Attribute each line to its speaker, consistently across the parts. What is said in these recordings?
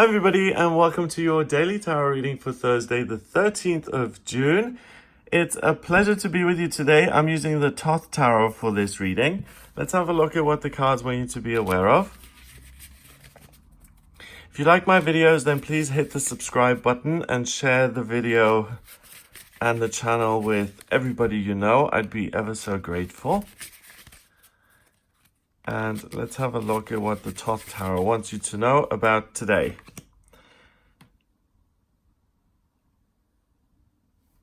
Speaker 1: Hi everybody, and welcome to your daily tarot reading for Thursday the 13th of June. It's a pleasure to be with you today. I'm using the Thoth Tarot for this reading. Let's have a look at what the cards want you to be aware of. If you like my videos, then please hit the subscribe button and share the video and the channel with everybody you know. I'd be ever so grateful. And let's have a look at what the Thoth Tarot wants you to know about today.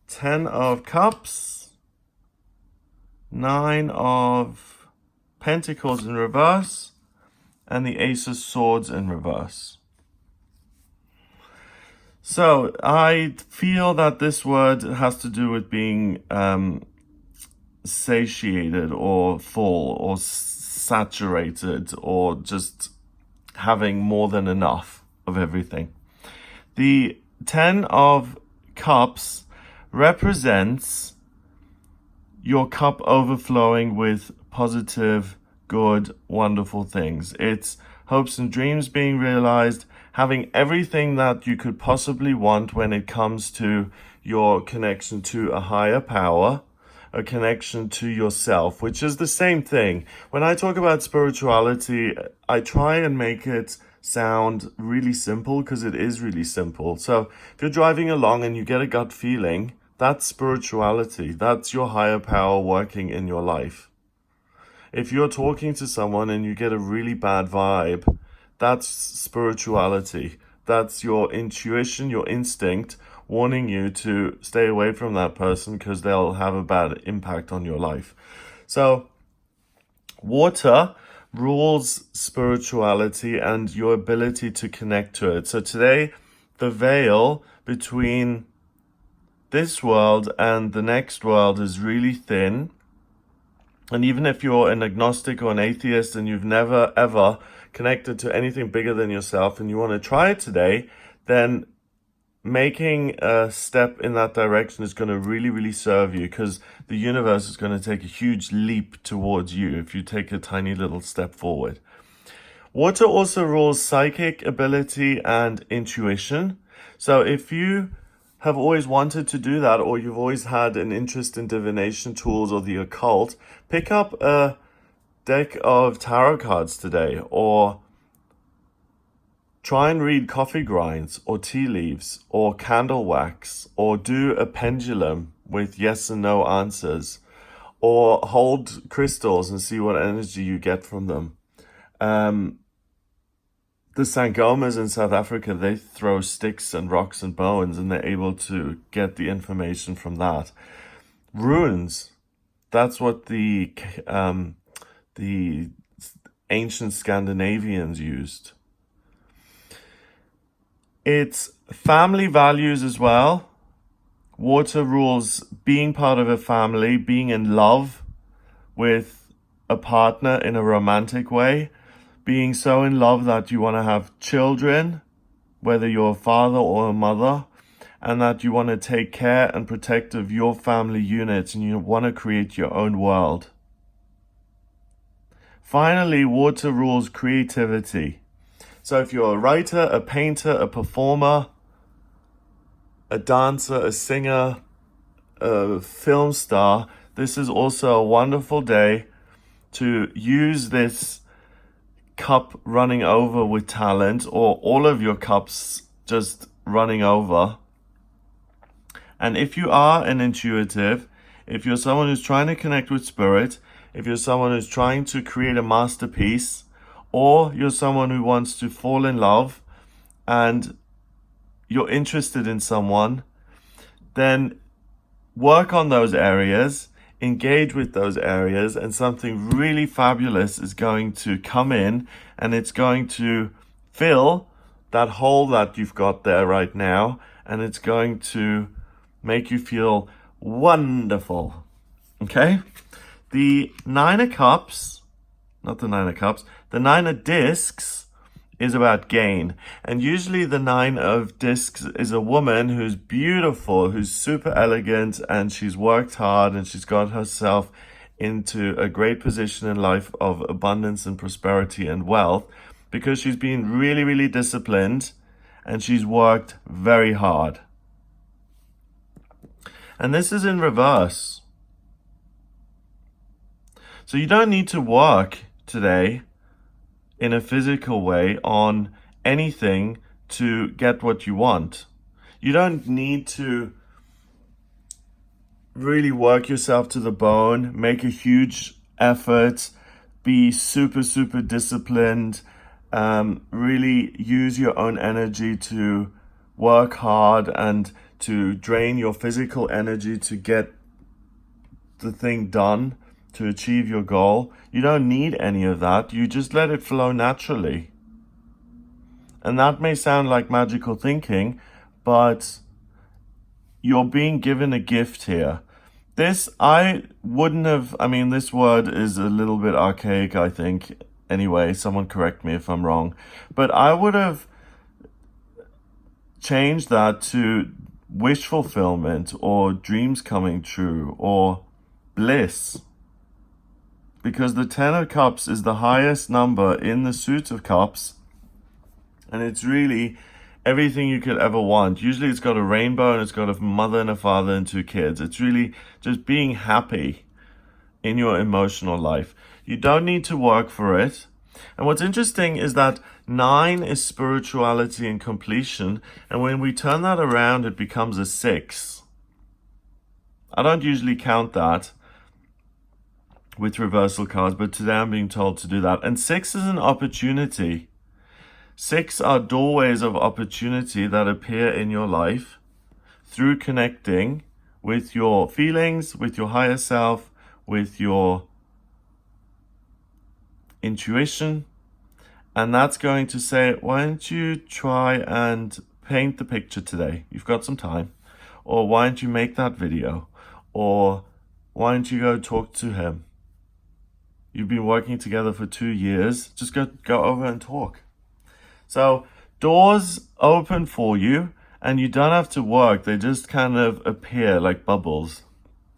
Speaker 1: 10 of Cups, 9 of Pentacles in reverse, and the Ace of Swords in reverse. So I feel that this word has to do with being satiated or full or saturated or just having more than enough of everything. The 10 of Cups represents your cup overflowing with positive, good, wonderful things. It's hopes and dreams being realized, having everything that you could possibly want when it comes to your connection to a higher power, a connection to yourself, which is the same thing. When I talk about spirituality, I try and make it sound really simple because it is really simple. So if you're driving along and you get a gut feeling, that's spirituality. That's your higher power working in your life. If you're talking to someone and you get a really bad vibe, that's spirituality. That's your intuition, your instinct, warning you to stay away from that person because they'll have a bad impact on your life. So water rules spirituality and your ability to connect to it. So today, the veil between this world and the next world is really thin. And even if you're an agnostic or an atheist and you've never ever connected to anything bigger than yourself and you want to try it today, then making a step in that direction is going to really serve you, because the universe is going to take a huge leap towards you if you take a tiny little step forward. Water also rules psychic ability and intuition. So if you have always wanted to do that, or you've always had an interest in divination tools or the occult, pick up a deck of tarot cards today, or try and read coffee grinds or tea leaves or candle wax, or do a pendulum with yes and no answers, or hold crystals and see what energy you get from them. The Sangomas in South Africa, they throw sticks and rocks and bones and they're able to get the information from that. Runes, that's what the ancient Scandinavians used. It's family values as well. Water rules being part of a family, being in love with a partner in a romantic way, being so in love that you want to have children, whether you're a father or a mother, and that you want to take care and protect of your family unit and you want to create your own world. Finally, water rules creativity. So if you're a writer, a painter, a performer, a dancer, a singer, a film star, this is also a wonderful day to use this cup running over with talent, or all of your cups just running over. And if you are an intuitive, if you're someone who's trying to connect with spirit, if you're someone who's trying to create a masterpiece, or you're someone who wants to fall in love and you're interested in someone, then work on those areas, engage with those areas, and something really fabulous is going to come in and it's going to fill that hole that you've got there right now, and it's going to make you feel wonderful. Okay? The Nine of Cups, not the Nine of Cups, the Nine of Discs is about gain. And usually the Nine of Discs is a woman who's beautiful, who's super elegant, and she's worked hard and she's got herself into a great position in life of abundance and prosperity and wealth, because she's been really disciplined and she's worked very hard. And this is in reverse. So you don't need to work today in a physical way on anything to get what you want. You don't need to really work yourself to the bone, make a huge effort, be super, super disciplined, really use your own energy to work hard and to drain your physical energy to get the thing done, to achieve your goal. You don't need any of that. You just let it flow naturally. And that may sound like magical thinking, but you're being given a gift here. This, I wouldn't have, this word is a little bit archaic, I think. Anyway, someone correct me if I'm wrong. But I would have changed that to wish fulfillment or dreams coming true or bliss. Because the Ten of Cups is the highest number in the suit of cups. And it's really everything you could ever want. Usually it's got a rainbow and it's got a mother and a father and 2 kids. It's really just being happy in your emotional life. You don't need to work for it. And what's interesting is that 9 is spirituality and completion. And when we turn that around, it becomes a 6. I don't usually count that with reversal cards, but today I'm being told to do that. And 6 is an opportunity. 6 are doorways of opportunity that appear in your life through connecting with your feelings, with your higher self, with your intuition. And that's going to say, why don't you try and paint the picture today? You've got some time. Or why don't you make that video? Or why don't you go talk to him? You've been working together for 2 years. Just go over and talk. So doors open for you and you don't have to work. They just kind of appear like bubbles.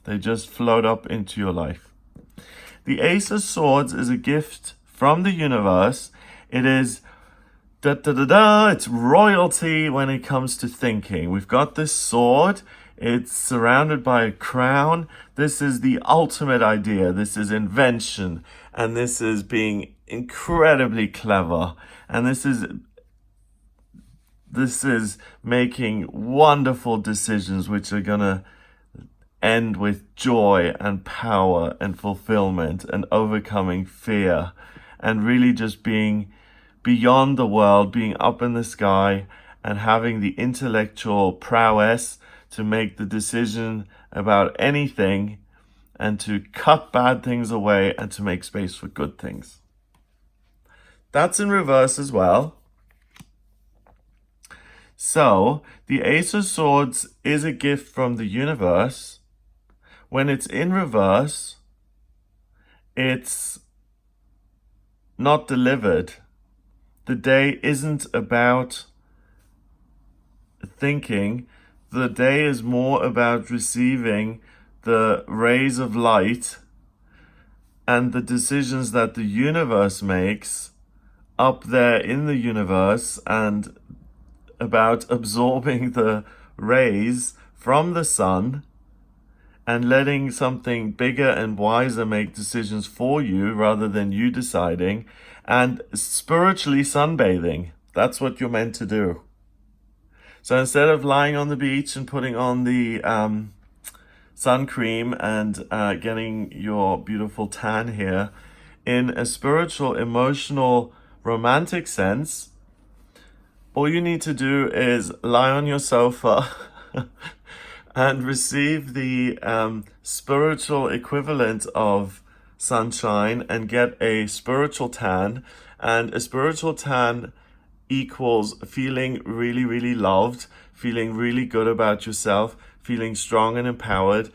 Speaker 1: They just float up into your life. The Ace of Swords is a gift from the universe. It is it's royalty when it comes to thinking. We've got this sword. It's surrounded by a crown. This is the ultimate idea. This is invention. And this is being incredibly clever. And this is making wonderful decisions which are going to end with joy and power and fulfillment and overcoming fear and really just being beyond the world, being up in the sky and having the intellectual prowess to make the decision about anything and to cut bad things away and to make space for good things. That's in reverse as well. So, the Ace of Swords is a gift from the universe. When it's in reverse, it's not delivered. The day isn't about thinking. The day is more about receiving the rays of light and the decisions that the universe makes up there in the universe and about absorbing the rays from the sun and letting something bigger and wiser make decisions for you rather than you deciding, and spiritually sunbathing. That's what you're meant to do. So instead of lying on the beach and putting on the sun cream and getting your beautiful tan here, in a spiritual, emotional, romantic sense, all you need to do is lie on your sofa and receive the spiritual equivalent of sunshine and get a spiritual tan. And a spiritual tan equals feeling really, really loved, feeling really good about yourself, feeling strong and empowered,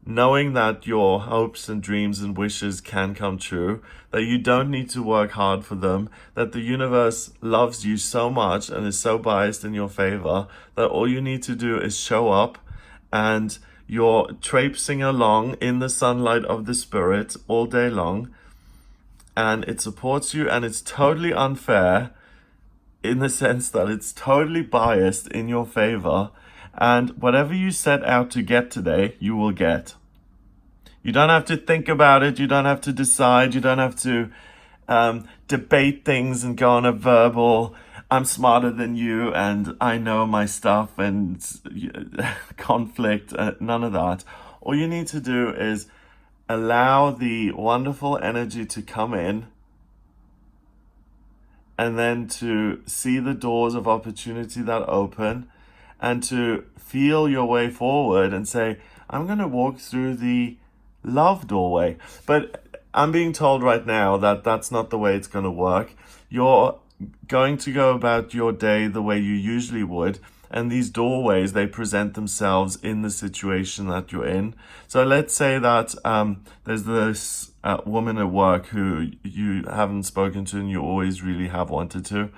Speaker 1: knowing that your hopes and dreams and wishes can come true, that you don't need to work hard for them, that the universe loves you so much and is so biased in your favor that all you need to do is show up and you're traipsing along in the sunlight of the spirit all day long and it supports you, and it's totally unfair in the sense that it's totally biased in your favor, and whatever you set out to get today, you will get. You don't have to think about it. You don't have to decide. You don't have to debate things and go on a verbal, I'm smarter than you and I know my stuff and conflict, none of that. All you need to do is allow the wonderful energy to come in, and then to see the doors of opportunity that open, and to feel your way forward and say, I'm going to walk through the love doorway. But I'm being told right now that that's not the way it's going to work. You're going to go about your day the way you usually would, and these doorways, they present themselves in the situation that you're in. So let's say that there's this woman at work who you haven't spoken to and you always really have wanted to.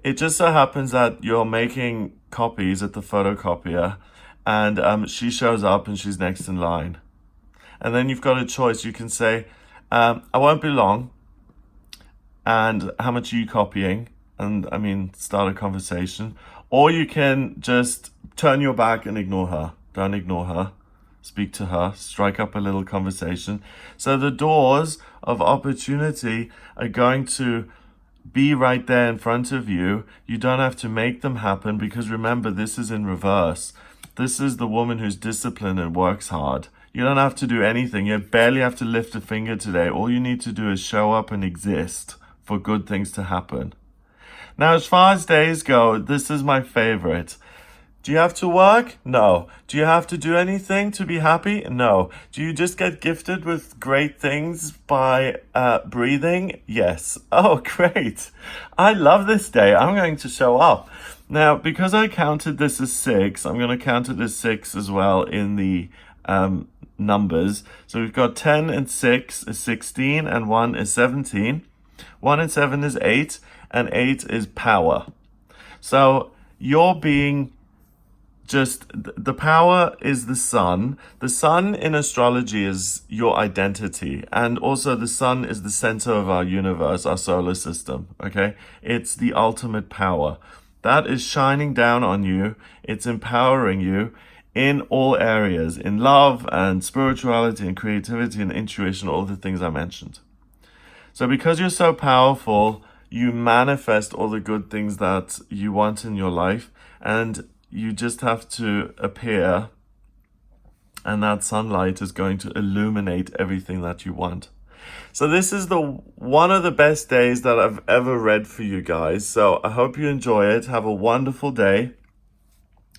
Speaker 1: It just so happens that you're making copies at the photocopier, and she shows up and she's next in line. And then you've got a choice. You can say, I won't be long, and how much are you copying? And start a conversation. Or you can just turn your back and ignore her. Don't ignore her. Speak to her. Strike up a little conversation. So the doors of opportunity are going to be right there in front of you. You don't have to make them happen, because remember, this is in reverse. This is the woman who's disciplined and works hard. You don't have to do anything. You barely have to lift a finger today. All you need to do is show up and exist for good things to happen. Now, as far as days go, this is my favorite. Do you have to work? No. Do you have to do anything to be happy? No. Do you just get gifted with great things by breathing? Yes. Oh, great. I love this day. I'm going to show up. Now, because I counted this as 6, I'm going to count it as 6 as well in the numbers. So we've got 10 and 6 is 16, and 1 is 17. 1 and 7 is 8, and 8 is power. So you're being just, the power is the sun. The sun in astrology is your identity. And also the sun is the center of our universe, our solar system. Okay. It's the ultimate power that is shining down on you. It's empowering you in all areas, in love and spirituality and creativity and intuition, all the things I mentioned. So because you're so powerful, you manifest all the good things that you want in your life, and you just have to appear, and that sunlight is going to illuminate everything that you want. So this is one of the best days that I've ever read for you guys. So I hope you enjoy it. Have a wonderful day.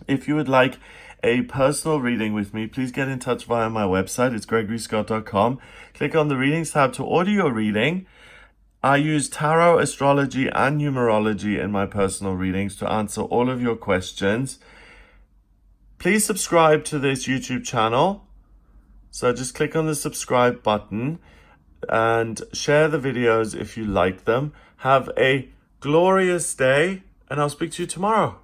Speaker 1: If you would like a personal reading with me, please get in touch via my website. It's gregoryscott.com. Click on the readings tab to order your reading. I use tarot, astrology, and numerology in my personal readings to answer all of your questions. Please subscribe to this YouTube channel. So just click on the subscribe button and share the videos if you like them. Have a glorious day, and I'll speak to you tomorrow.